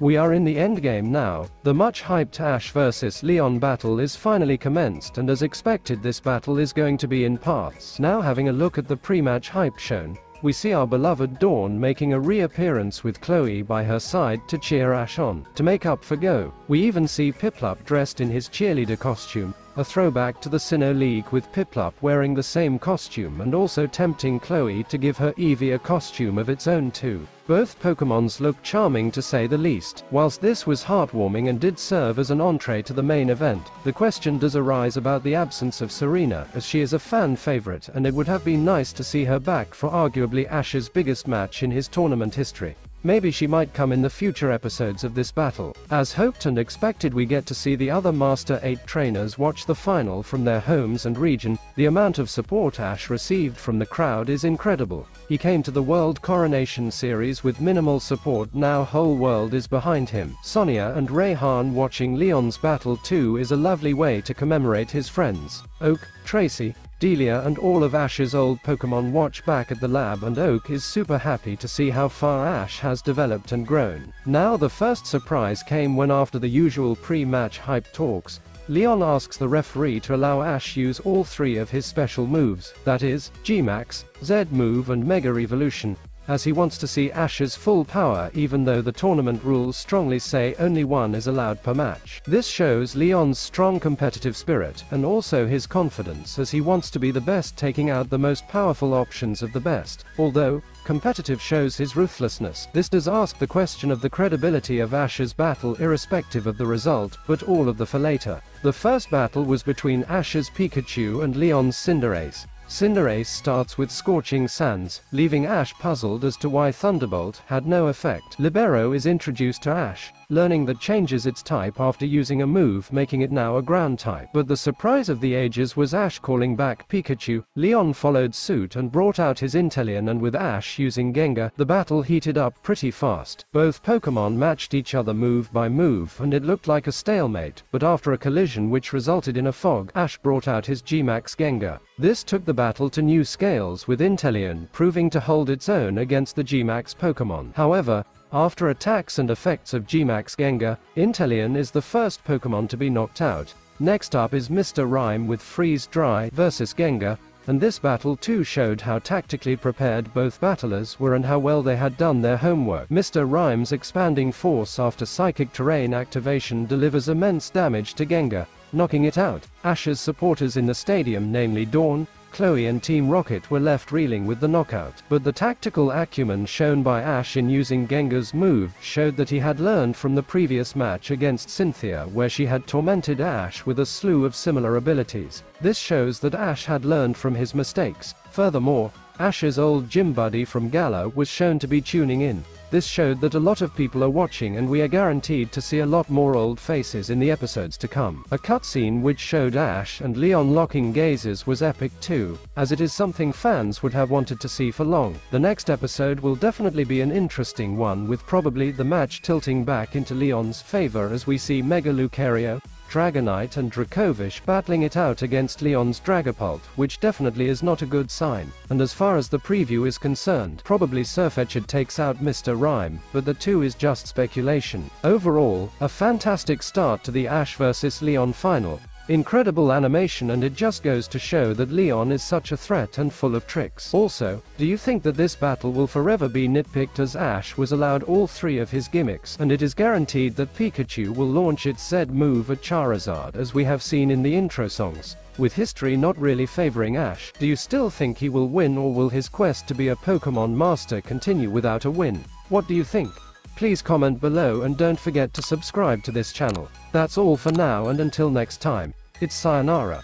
We are in the endgame now. The much hyped Ash vs Leon battle is finally commenced, and as expected this battle is going to be in parts. Now having a look at the pre-match hype shown, we see our beloved Dawn making a reappearance with Chloe by her side to cheer Ash on. To make up for Go, we even see Piplup dressed in his cheerleader costume, a throwback to the Sinnoh League with Piplup wearing the same costume and also tempting Chloe to give her Eevee a costume of its own too. Both Pokemons look charming to say the least. Whilst this was heartwarming and did serve as an entree to the main event, the question does arise about the absence of Serena, as she is a fan favorite and it would have been nice to see her back for arguably Ash's biggest match in his tournament history. Maybe she might come in the future episodes of this battle. As hoped and expected, we get to see the other Master 8 trainers watch the final from their homes and region. The amount of support Ash received from the crowd is incredible. He came to the World Coronation Series with minimal support, now whole world is behind him. Sonia and Rayhan watching Leon's battle too is a lovely way to commemorate his friends. Oak, Tracy, Delia and all of Ash's old Pokemon watch back at the lab, and Oak is super happy to see how far Ash has developed and grown. Now the first surprise came when, after the usual pre-match hype talks, Leon asks the referee to allow Ash use all three of his special moves, that is, G-Max, Z-Move and Mega Evolution, as he wants to see Ash's full power, even though the tournament rules strongly say only one is allowed per match. This shows Leon's strong competitive spirit, and also his confidence, as he wants to be the best, taking out the most powerful options of the best. Although competitive shows his ruthlessness, this does ask the question of the credibility of Ash's battle irrespective of the result, but all of the for later. The first battle was between Ash's Pikachu and Leon's Cinderace. Cinderace starts with Scorching Sands, leaving Ash puzzled as to why Thunderbolt had no effect. Libero is introduced to Ash, learning that changes its type after using a move, making it now a ground type. But the surprise of the ages was Ash calling back Pikachu. Leon followed suit and brought out his Inteleon, and with Ash using Gengar, the battle heated up pretty fast. Both Pokemon matched each other move by move, and it looked like a stalemate, but after a collision which resulted in a fog, Ash brought out his G-Max Gengar. This took the battle to new scales, with Inteleon proving to hold its own against the G-Max Pokemon. However, after attacks and effects of G-Max Gengar, Inteleon is the first Pokemon to be knocked out. Next up is Mr. Rime with Freeze Dry versus Gengar, and this battle too showed how tactically prepared both battlers were and how well they had done their homework. Mr. Rime's expanding force after Psychic Terrain activation delivers immense damage to Gengar, knocking it out. Ash's supporters in the stadium, namely Dawn, Chloe and Team Rocket, were left reeling with the knockout. But the tactical acumen shown by Ash in using Gengar's move showed that he had learned from the previous match against Cynthia, where she had tormented Ash with a slew of similar abilities. This shows that Ash had learned from his mistakes. Furthermore, Ash's old gym buddy from Galar was shown to be tuning in. This showed that a lot of people are watching, and we are guaranteed to see a lot more old faces in the episodes to come. A cutscene which showed Ash and Leon locking gazes was epic too, as it is something fans would have wanted to see for long. The next episode will definitely be an interesting one, with probably the match tilting back into Leon's favor as we see Mega Lucario, Dragonite and Dracovish battling it out against Leon's Dragapult, which definitely is not a good sign. And as far as the preview is concerned, probably Sirfetch'd takes out Mr. Rime, but the two is just speculation. Overall, a fantastic start to the Ash vs Leon final. Incredible animation, and it just goes to show that Leon is such a threat and full of tricks. Also, do you think that this battle will forever be nitpicked, as Ash was allowed all three of his gimmicks, and it is guaranteed that Pikachu will launch its Z move at Charizard, as we have seen in the intro songs? With history not really favoring Ash, do you still think he will win, or will his quest to be a Pokemon Master continue without a win? What do you think? Please comment below, and don't forget to subscribe to this channel. That's all for now, and until next time, it's sayonara.